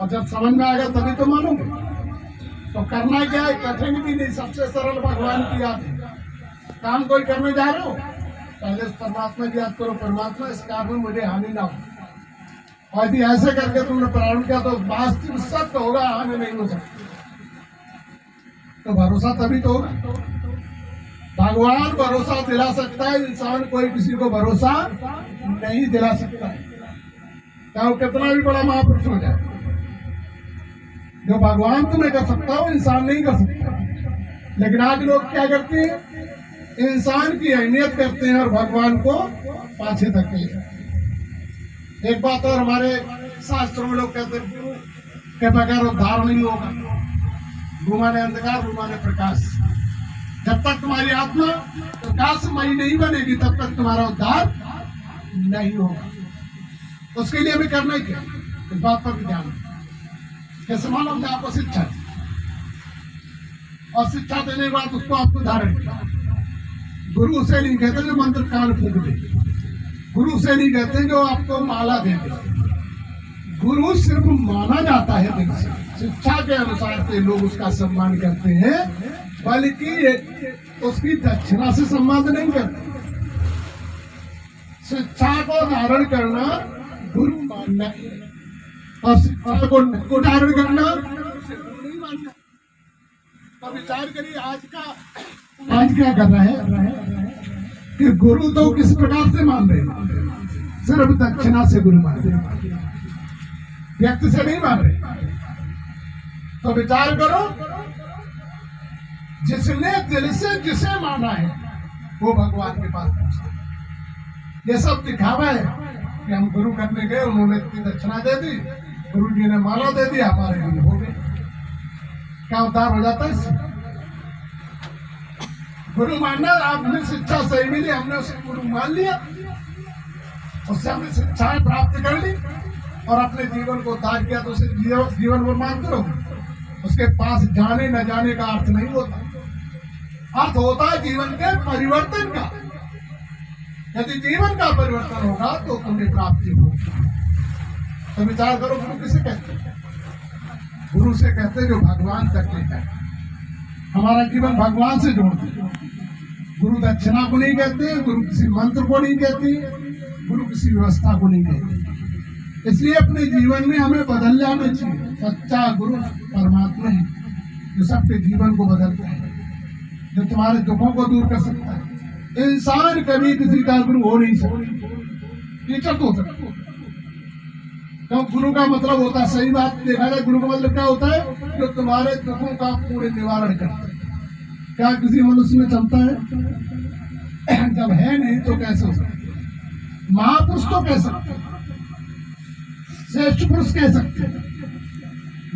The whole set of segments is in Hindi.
और जब समझ में आएगा तभी तो मानोगे। तो करना क्या है, कठिन भी नहीं, सबसे सरल भगवान की याद है। काम कोई करने जा रहे हो, पहले परमात्मा की याद करो, परमात्मा इस काम में मुझे हानि ना हो। और यदि ऐसे करके तुमने प्रारंभ किया तो वास्तविक सत्य होगा, हानि नहीं हो सकती। तो भरोसा तभी तो होगा। भगवान भरोसा दिला सकता है, इंसान कोई किसी को भरोसा नहीं दिला सकता है, चाहे वो कितना भी बड़ा महापुरुष हो जाए। जो भगवान तुम्हें कर सकता हो, इंसान नहीं कर सकता। लेकिन आज लोग क्या करते हैं, इंसान की अहमियत करते हैं और भगवान को पाछे धकेलते हैं। एक बात और, हमारे शास्त्रों में लोग कहते हैं के बगैर उद्धार नहीं होगा। गुमा ने अंधकार, गुमा ने प्रकाश। जब तक तुम्हारी आत्मा प्रकाशमयी नहीं बनेगी तब तक तुम्हारा उद्धार नहीं होगा। उसके लिए भी करना ही क्या, इस बात पर भी ध्यान। जैसे मान लो आपको शिक्षा दी और शिक्षा देने के बाद उसको आपको धारण किया। गुरु उसे नहीं कहते जो मंत्र कान फूक दे, गुरु उसे नहीं कहते जो आपको माला दे दे। गुरु सिर्फ माना जाता है दिल से, शिक्षा के अनुसार के लोग उसका सम्मान करते हैं, बल्कि उसकी दक्षिणा से सम्मान नहीं करते। शिक्षा को धारण करना गुरु मानना और शिक्षा को धारण करना नहीं मानना। तो विचार करिए आज क्या कर रहा है कि गुरु तो किस प्रकार से मान रहे हैं, सिर्फ दक्षिणा से गुरु मान रहे, व्यक्ति से नहीं मान रहे। तो विचार करो, जिसने दिल से जिसे माना है वो भगवान के पास पहुंचा। ये सब दिखावा है कि हम गुरु करने गए, उन्होंने इतनी दक्षिणा दे दी, गुरु जी ने माला दे दी, हमारे लिए हो गए। क्या उद्धार हो जाता है इससे? गुरु मानना, आपने शिक्षा सही मिली, हमने उसे गुरु मान लिया, उससे हमने शिक्षाएं प्राप्त कर ली और अपने जीवन को उद्धार किया, तो उसे जीवन को मान करो। उसके पास जाने न जाने का अर्थ नहीं होता, अर्थ होता है जीवन के परिवर्तन का। यदि जीवन का परिवर्तन होगा तो तुम्हें प्राप्ति होगी। तो विचार करो, गुरु किसे कहते हैं? गुरु से कहते हैं जो भगवान तक लेता है, हमारा जीवन भगवान से जोड़ते हैं। गुरु दक्षिणा को नहीं कहते, गुरु किसी मंत्र को नहीं कहते, गुरु किसी व्यवस्था को नहीं कहते। इसलिए अपने जीवन में हमें बदल जाना चाहिए। सच्चा गुरु परमात्मा है जो सबके जीवन को बदलता है, जो तुम्हारे दुखों को दूर कर सकता है। इंसान कभी किसी का गुरु हो नहीं सकता, टीचर तो हो सकता। तो गुरु का मतलब होता है, सही बात देखा जाए, गुरु का मतलब क्या होता है? जो तुम्हारे दुखों का पूरे निवारण करता है। क्या किसी मनुष्य में क्षमता है? जब है नहीं तो कैसे हो सकता? महापुरुष तो कह सकते हैं, श्रेष्ठ पुरुष कह सकते हैं,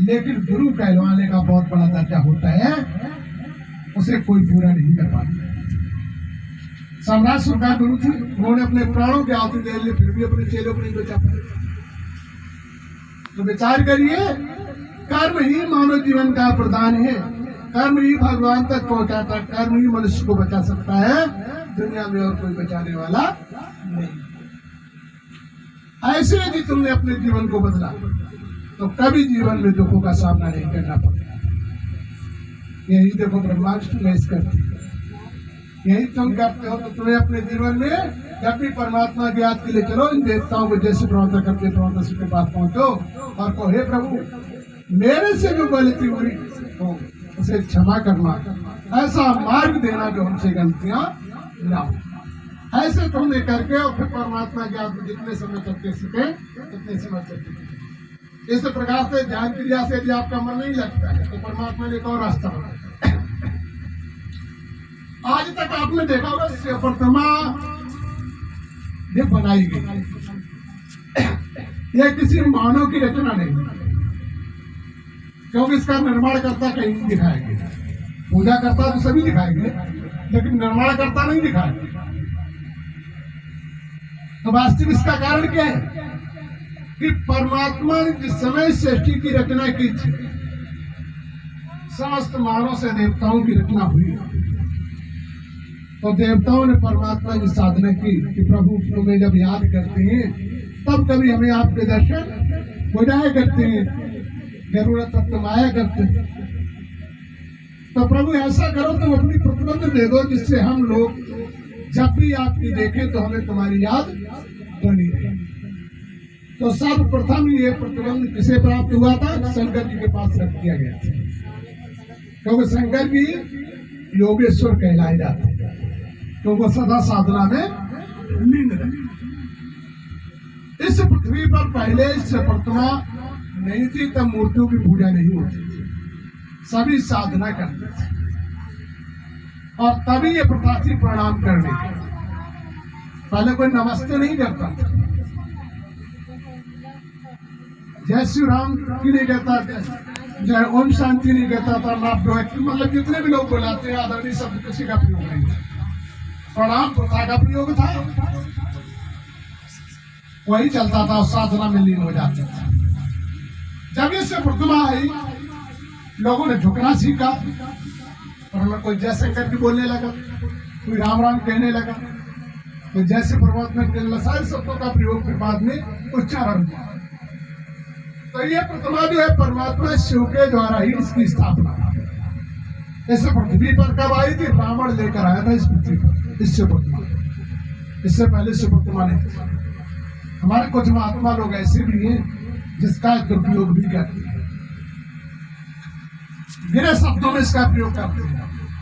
लेकिन गुरु कहलवाने का बहुत बड़ा दर्जा होता है, उसे कोई पूरा नहीं कर पाता। सम्राट सुर का गुरु थे, उन्होंने अपने प्राणों की आहुति दे ली, फिर भी अपने चेलों को नहीं बचा पाए। तो विचार करिए, कर्म ही मानव जीवन का प्रदान है, कर्म ही भगवान तक पहुंचाता है, कर्म ही मनुष्य को बचा सकता है, दुनिया में और कोई बचाने वाला नहीं। ऐसे यदि तुमने अपने जीवन को बदला तो कभी जीवन में दुखों का सामना नहीं करना पड़ेगा। यही देखो ब्रह्माष्टमी में करती है, यही तुम करते हो। तो तुम्हें अपने जीवन में जब भी परमात्मा की याद के लिए चलो, इन देवताओं को जैसे प्रार्थना करके प्रार्थना के पास पहुंचो और कहो, हे प्रभु, मेरे से जो गलती हुई तो उसे क्षमा करना, ऐसा मार्ग देना जो हमसे गलतियां ना हो। ऐसे तुमने करके और फिर परमात्मा की याद में जितने समय चलते सके उतने समय चलते। इस प्रकार से ध्यान क्रिया से यदि आपका मन नहीं लगता है तो परमात्मा ने एक और रास्ता बनाया। आज तक आपने देखा होगा शिव प्रतिमा ये बनाई गई, यह किसी मानव की रचना नहीं, क्योंकि इसका निर्माण करता कहीं नहीं दिखाया गया। पूजा करता तो सभी दिखाए गए, लेकिन निर्माण करता नहीं दिखाया गया। तो वास्तविक इसका कारण क्या है कि परमात्मा ने जिस समय सृष्टि की रचना की थी, समस्त मानव से देवताओं की रचना हुई, तो देवताओं ने परमात्मा की साधना की कि प्रभु तुम्हें जब याद करते हैं तब कभी हमें आपके दर्शन पूजाएं करते हैं, जरूरत तक तो माया करते हैं। तो प्रभु ऐसा करो, तुम अपनी प्रतिबंध दे दो, जिससे हम लोग जब भी आपकी देखें तो हमें तुम्हारी याद बनी रहे। तो सर्वप्रथम ये प्रतिबंध किसे प्राप्त हुआ था? शंकर जी के पास रख दिया गया था, क्योंकि शंकर जी योगेश्वर कहलाए जाते हैं, तो वो सदा साधना में लीन रहे। इस पृथ्वी पर पहले इस प्रतिमा नहीं थी, तब मूर्तियों की पूजा नहीं होती थी, सभी साधना करते थे। और तभी ये प्रथा थी प्रणाम करने की। पहले कोई नमस्ते नहीं करता था, जय श्री राम की नहीं कहता था, जय ओम शांति नहीं कहता था, ना मतलब जितने भी लोग बुलाते हैं आदरणीय शब्द किसी का प्रयोग नहीं था। प्रणाम प्रथा का प्रयोग था, वही चलता था, साधना में लीन हो जाते थे। जब इससे प्रतिमा आई, लोगों ने झुकना सीखा, और हमें कोई जय शंकर जी बोलने लगा, कोई राम राम कहने लगा, कोई जैसे परमात्मा के सारे शब्दों का प्रयोग फिर बाद में उच्चारण हुआ। तो ये प्रतिमा जो है परमात्मा शिव के द्वारा ही इसकी स्थापना। ऐसे पृथ्वी पर कब आई थी? रावण लेकर आया था इस पृथ्वी पर इस शिव प्रतिमा, इससे पहले शिव प्रतिमा नहीं थी। हमारे कुछ महात्मा लोग ऐसे भी हैं जिसका दुरुपयोग भी करते हैं, बिना शब्दों में इसका प्रयोग करते हैं।